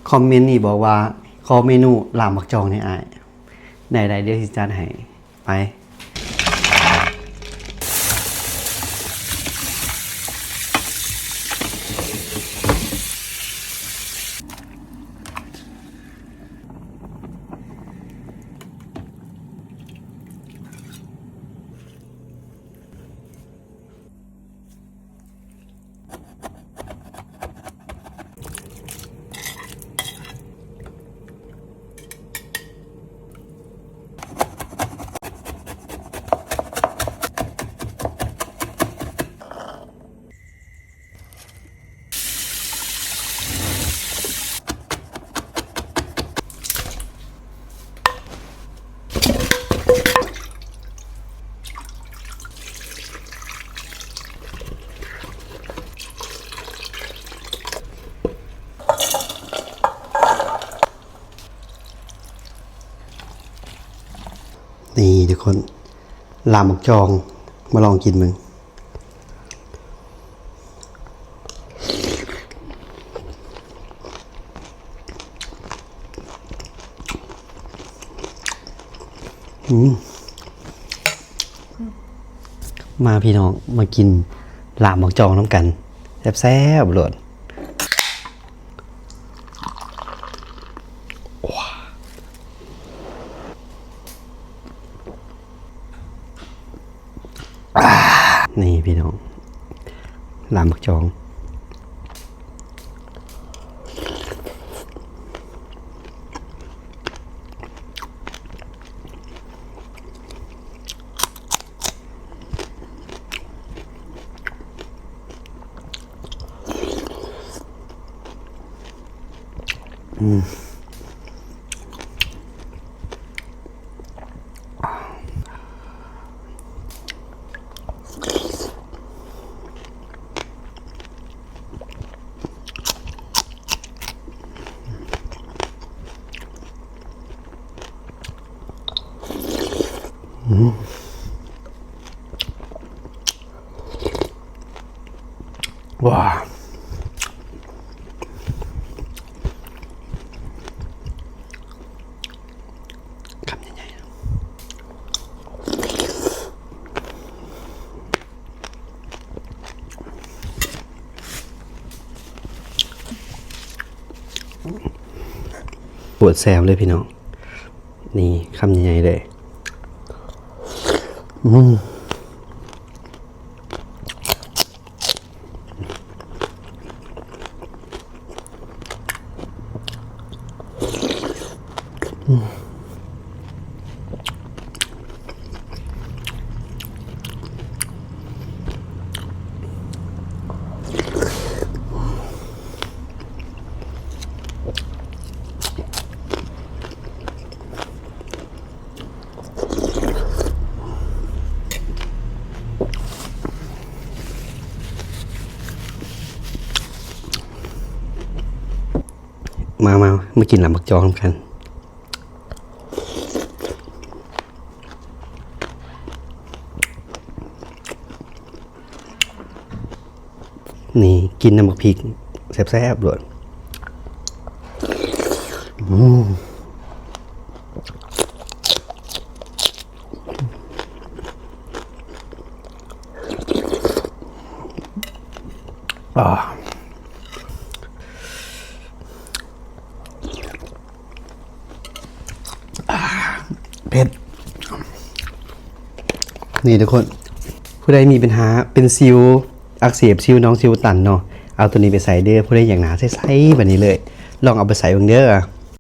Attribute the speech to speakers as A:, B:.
A: คอมเมนต์นี่บอกว่าขอเมนูลาบมักจองให้อ้ายได้เดี๋ยวสิจัดให้ไปนี่ทุกคนลาบมักจองมาลองกินมึงมาพี่น้องมากินลาบมักจองน้ำกันแซ่บๆโหลดนี่พี่น้องลาบมักจองว้าคำใหญ่ๆปวดแซมเลยพี่น้องนี่คำใหญ่ๆเลยมากินลาบมักจองกันนี่กินน้ำมักพริกแซ่บๆเลยเผ็ดนี่ทุกคนผู้ใดมีปัญหาเป็นซิวอักเสบซิวน้องซิวตันเนาะเอาตัวนี้ไปใส่เด้อผู้ใดอย่างหนาใส่ๆแบบนี้เลยลองเอาไปใส่เบิ่งเด้อ